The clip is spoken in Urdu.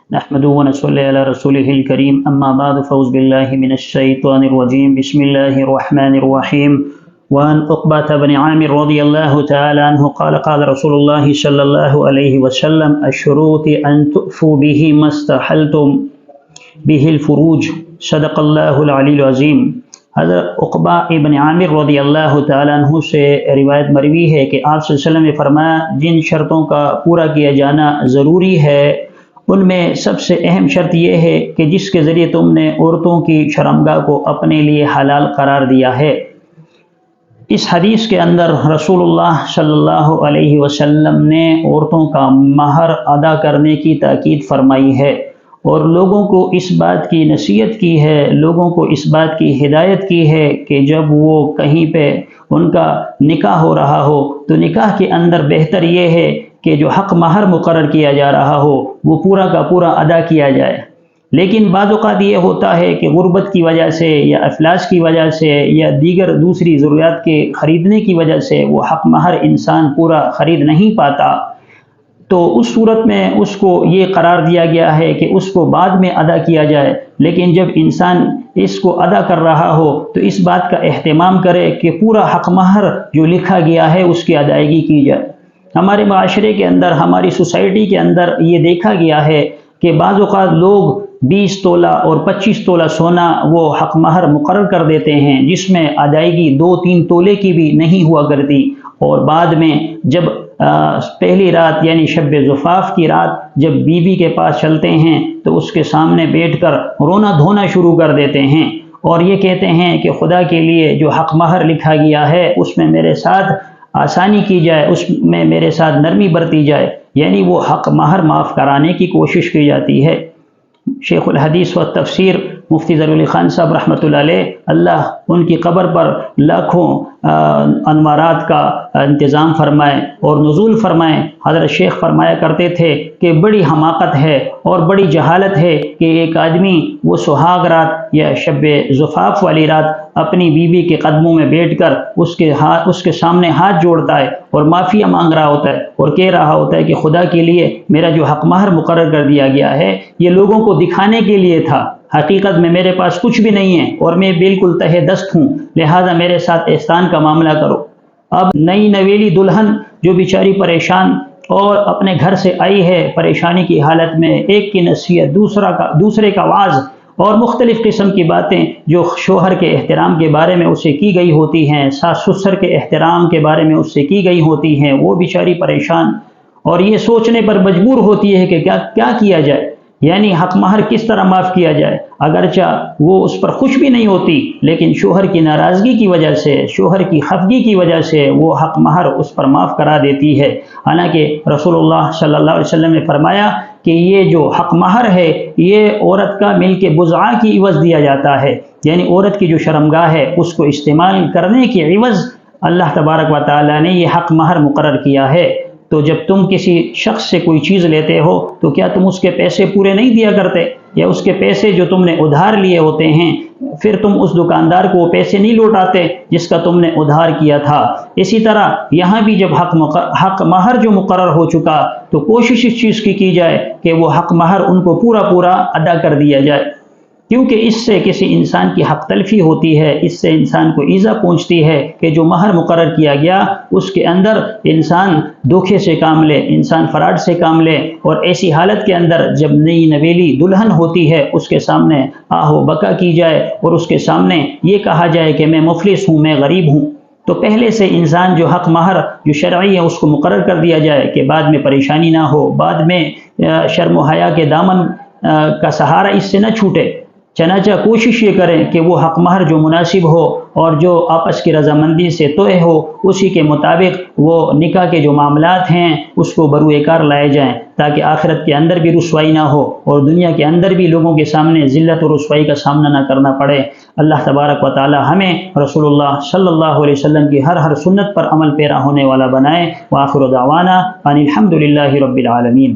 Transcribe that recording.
نحمده ونصلي على رسوله الكريم اما بعد فاعوذ بالله من الشيطان الرجيم بسم الله الرحمن الرحيم وعن عقبة بن عامر رضي الله تعالى عنه قال قال رسول الله صلى الله عليه وسلم الشروط ان تؤفوا به ما استحلتم به الفروج صدق اللہ العلی العظیم۔ حضرت عقبہ ابن عامر رضی اللہ تعالیٰ عنہ سے روایت مروی ہے کہ آپ صلی اللہ علیہ وسلم نے فرمایا جن شرطوں کا پورا کیا جانا ضروری ہے ان میں سب سے اہم شرط یہ ہے کہ جس کے ذریعے تم نے عورتوں کی شرمگاہ کو اپنے لیے حلال قرار دیا ہے۔ اس حدیث کے اندر رسول اللہ صلی اللہ علیہ وسلم نے عورتوں کا مہر ادا کرنے کی تاکید فرمائی ہے اور لوگوں کو اس بات کی نصیحت کی ہے، لوگوں کو اس بات کی ہدایت کی ہے کہ جب وہ کہیں پہ ان کا نکاح ہو رہا ہو تو نکاح کے اندر بہتر یہ ہے کہ جو حق مہر مقرر کیا جا رہا ہو وہ پورا کا پورا ادا کیا جائے۔ لیکن بعض اوقات یہ ہوتا ہے کہ غربت کی وجہ سے یا افلاس کی وجہ سے یا دیگر دوسری ضروریات کے خریدنے کی وجہ سے وہ حق مہر انسان پورا خرید نہیں پاتا، تو اس صورت میں اس کو یہ قرار دیا گیا ہے کہ اس کو بعد میں ادا کیا جائے۔ لیکن جب انسان اس کو ادا کر رہا ہو تو اس بات کا اہتمام کرے کہ پورا حق مہر جو لکھا گیا ہے اس کی ادائیگی کی جائے۔ ہمارے معاشرے کے اندر، ہماری سوسائٹی کے اندر یہ دیکھا گیا ہے کہ بعض اوقات لوگ 20 تولہ اور 25 تولہ سونا وہ حق مہر مقرر کر دیتے ہیں جس میں ادائیگی 2-3 تولے کی بھی نہیں ہوا کرتی، اور بعد میں جب پہلی رات یعنی شب زفاف کی رات جب بیوی کے پاس چلتے ہیں تو اس کے سامنے بیٹھ کر رونا دھونا شروع کر دیتے ہیں اور یہ کہتے ہیں کہ خدا کے لیے جو حق مہر لکھا گیا ہے اس میں میرے ساتھ آسانی کی جائے، اس میں میرے ساتھ نرمی برتی جائے، یعنی وہ حق مہر معاف کرانے کی کوشش کی جاتی ہے۔ شیخ الحدیث و تفسیر مفتی ظہیر علی خان صاحب رحمۃ اللہ علیہ، اللہ ان کی قبر پر لاکھوں انوارات کا انتظام فرمائے اور نزول فرمائے۔ حضرت شیخ فرمایا کرتے تھے کہ بڑی حماقت ہے اور بڑی جہالت ہے کہ ایک آدمی وہ سہاگ رات یا شب زفاف والی رات اپنی بیوی کے قدموں میں بیٹھ کر اس کے سامنے ہاتھ جوڑتا ہے اور معافیا مانگ رہا ہوتا ہے اور کہہ رہا ہوتا ہے کہ خدا کے لیے میرا جو حق مہر مقرر کر دیا گیا ہے یہ لوگوں کو دکھانے کے لیے تھا، حقیقت میں میرے پاس کچھ بھی نہیں ہے اور میں بالکل تہہ دست ہوں، لہٰذا میرے ساتھ احسان کا معاملہ کرو۔ اب نئی نویلی دلہن جو بیچاری پریشان اور اپنے گھر سے آئی ہے پریشانی کی حالت میں، ایک کی نصیحت دوسرے کا وعظ اور مختلف قسم کی باتیں جو شوہر کے احترام کے بارے میں اس سے کی گئی ہوتی ہیں، ساس سسر کے احترام کے بارے میں اس سے کی گئی ہوتی ہیں، وہ بیچاری پریشان اور یہ سوچنے پر مجبور ہوتی ہے کہ کیا کیا جائے، یعنی حق مہر کس طرح معاف کیا جائے۔ اگرچہ وہ اس پر خوش بھی نہیں ہوتی لیکن شوہر کی ناراضگی کی وجہ سے، شوہر کی خفگی کی وجہ سے وہ حق مہر اس پر معاف کرا دیتی ہے، حالانکہ رسول اللہ صلی اللہ علیہ وسلم نے فرمایا کہ یہ جو حق مہر ہے یہ عورت کا مل کے بضاعہ کی عوض دیا جاتا ہے، یعنی عورت کی جو شرمگاہ ہے اس کو استعمال کرنے کی عوض اللہ تبارک و تعالیٰ نے یہ حق مہر مقرر کیا ہے۔ تو جب تم کسی شخص سے کوئی چیز لیتے ہو تو کیا تم اس کے پیسے پورے نہیں دیا کرتے، یا اس کے پیسے جو تم نے ادھار لیے ہوتے ہیں پھر تم اس دکاندار کو وہ پیسے نہیں لوٹاتے جس کا تم نے ادھار کیا تھا۔ اسی طرح یہاں بھی جب حق مہر جو مقرر ہو چکا تو کوشش اس چیز کی جائے کہ وہ حق مہر ان کو پورا ادا کر دیا جائے، کیونکہ اس سے کسی انسان کی حق تلفی ہوتی ہے، اس سے انسان کو ایذا پہنچتی ہے کہ جو مہر مقرر کیا گیا اس کے اندر انسان دھوکے سے کام لے، انسان فراڈ سے کام لے، اور ایسی حالت کے اندر جب نئی نویلی دلہن ہوتی ہے اس کے سامنے آہ و بکا کی جائے اور اس کے سامنے یہ کہا جائے کہ میں مفلس ہوں، میں غریب ہوں، تو پہلے سے انسان جو حق مہر جو شرعی ہے اس کو مقرر کر دیا جائے کہ بعد میں پریشانی نہ ہو، بعد میں شرم و حیا کے دامن کا سہارا اس سے نہ چھوٹے۔ چنانچہ کوشش یہ کریں کہ وہ حق مہر جو مناسب ہو اور جو آپس کی رضامندی سے طے ہو اسی کے مطابق وہ نکاح کے جو معاملات ہیں اس کو بروئے کار لائے جائیں، تاکہ آخرت کے اندر بھی رسوائی نہ ہو اور دنیا کے اندر بھی لوگوں کے سامنے ذلت و رسوائی کا سامنا نہ کرنا پڑے۔ اللہ تبارک و تعالی ہمیں رسول اللہ صلی اللہ علیہ وسلم کی ہر سنت پر عمل پیرا ہونے والا بنائے۔ وآخر دعوانا ان الحمد للہ رب العالمین۔